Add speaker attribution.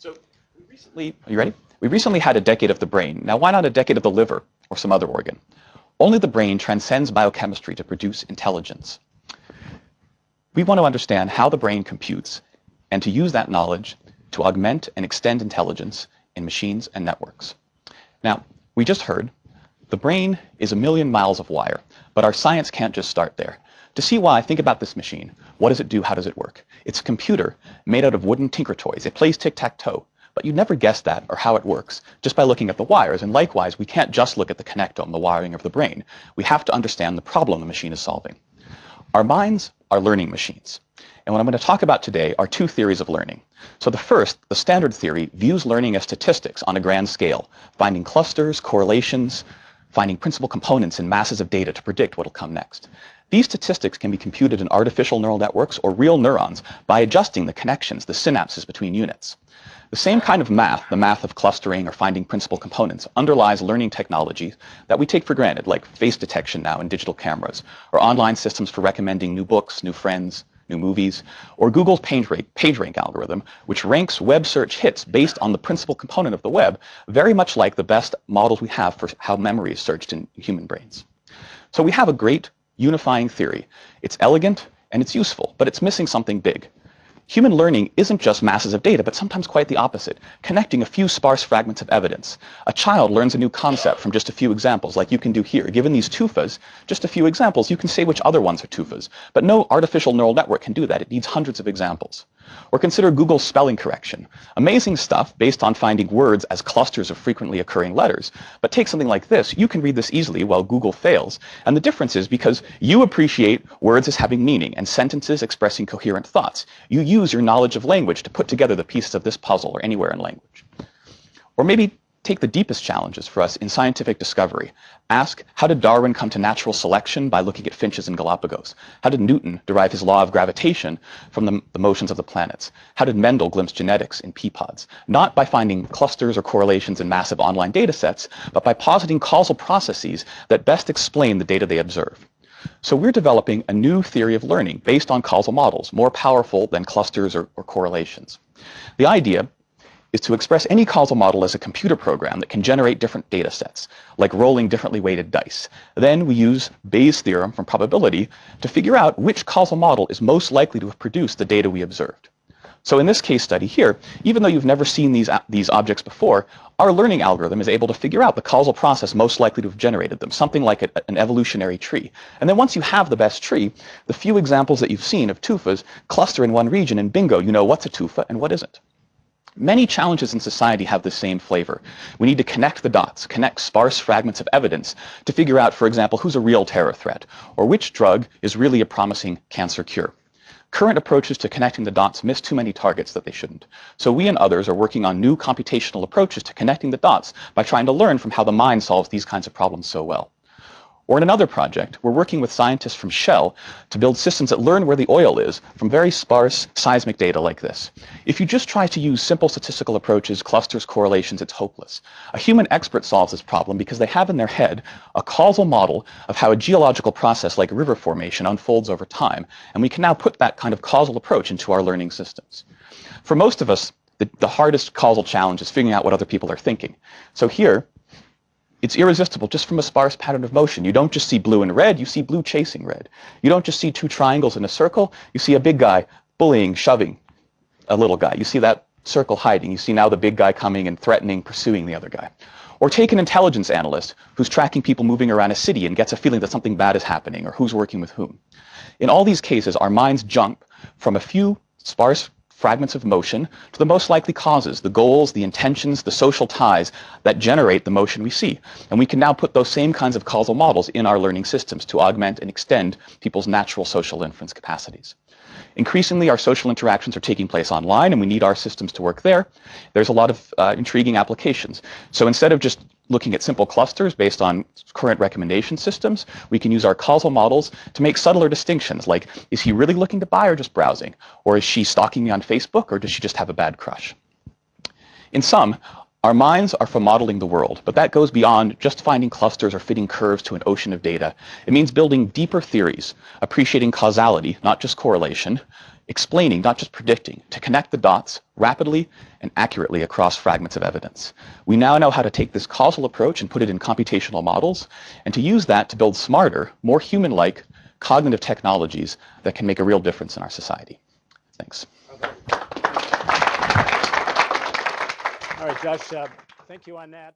Speaker 1: So are you ready? We recently had a decade of the brain. Now, why not a decade of the liver or some other organ? Only the brain transcends biochemistry to produce intelligence. We want to understand how the brain computes and to use that knowledge to augment and extend intelligence in machines and networks. Now, we just heard the brain is a million miles of wire, but our science can't just start there. To see why, think about this machine. What does it do? How does it work? It's a computer made out of wooden tinker toys. It plays tic-tac-toe, but you'd never guess that or how it works just by looking at the wires. And likewise, we can't just look at the connectome, the wiring of the brain. We have to understand the problem the machine is solving. Our minds are learning machines. And what I'm going to talk about today are two theories of learning. So the first, the standard theory, views learning as statistics on a grand scale, finding clusters, correlations, finding principal components in masses of data to predict what will come next. These statistics can be computed in artificial neural networks or real neurons by adjusting the connections, the synapses between units. The same kind of math, the math of clustering or finding principal components, underlies learning technologies that we take for granted, like face detection now in digital cameras, or online systems for recommending new books, new friends, new movies, or Google's PageRank algorithm, which ranks web search hits based on the principal component of the web, very much like the best models we have for how memory is searched in human brains. So we have a great unifying theory. It's elegant and it's useful, but it's missing something big. Human learning isn't just masses of data, but sometimes quite the opposite, connecting a few sparse fragments of evidence. A child learns a new concept from just a few examples, like you can do here. Given these tufas, just a few examples, you can say which other ones are tufas. But no artificial neural network can do that. It needs hundreds of examples. Or consider Google's spelling correction. Amazing stuff based on finding words as clusters of frequently occurring letters. But take something like this. You can read this easily while Google fails. And the difference is because you appreciate words as having meaning and sentences expressing coherent thoughts. You use your knowledge of language to put together the pieces of this puzzle or anywhere in language. Or maybe take the deepest challenges for us in scientific discovery. Ask, how did Darwin come to natural selection by looking at finches in Galapagos? How did Newton derive his law of gravitation from the motions of the planets? How did Mendel glimpse genetics in pea pods? Not by finding clusters or correlations in massive online data sets, but by positing causal processes that best explain the data they observe. So we're developing a new theory of learning based on causal models, more powerful than clusters or correlations. The idea is to express any causal model as a computer program that can generate different data sets, like rolling differently weighted dice. Then we use Bayes' theorem from probability to figure out which causal model is most likely to have produced the data we observed. So in this case study here, even though you've never seen these objects before, our learning algorithm is able to figure out the causal process most likely to have generated them, something like an evolutionary tree. And then once you have the best tree, the few examples that you've seen of tufas cluster in one region, and bingo, you know what's a tufa and what isn't. Many challenges in society have the same flavor. We need to connect the dots, connect sparse fragments of evidence to figure out, for example, who's a real terror threat, or which drug is really a promising cancer cure. Current approaches to connecting the dots miss too many targets that they shouldn't. So we and others are working on new computational approaches to connecting the dots by trying to learn from how the mind solves these kinds of problems so well. Or in another project, we're working with scientists from Shell to build systems that learn where the oil is from very sparse seismic data like this. If you just try to use simple statistical approaches, clusters, correlations, it's hopeless. A human expert solves this problem because they have in their head a causal model of how a geological process like river formation unfolds over time, and we can now put that kind of causal approach into our learning systems. For most of us, the hardest causal challenge is figuring out what other people are thinking. So here, it's irresistible just from a sparse pattern of motion. You don't just see blue and red, you see blue chasing red. You don't just see two triangles in a circle, you see a big guy bullying, shoving a little guy. You see that circle hiding. You see now the big guy coming and threatening, pursuing the other guy. Or take an intelligence analyst who's tracking people moving around a city and gets a feeling that something bad is happening or who's working with whom. In all these cases, our minds jump from a few sparse fragments of motion to the most likely causes, the goals, the intentions, the social ties that generate the motion we see. And we can now put those same kinds of causal models in our learning systems to augment and extend people's natural social inference capacities. Increasingly, our social interactions are taking place online, and we need our systems to work there. There's a lot of intriguing applications. So instead of just looking at simple clusters based on current recommendation systems, we can use our causal models to make subtler distinctions, like, is he really looking to buy or just browsing? Or is she stalking me on Facebook, or does she just have a bad crush? In sum, our minds are for modeling the world, but that goes beyond just finding clusters or fitting curves to an ocean of data. It means building deeper theories, appreciating causality, not just correlation, explaining, not just predicting, to connect the dots rapidly and accurately across fragments of evidence. We now know how to take this causal approach and put it in computational models, and to use that to build smarter, more human-like cognitive technologies that can make a real difference in our society. Thanks.
Speaker 2: All right, Josh, thank you on that.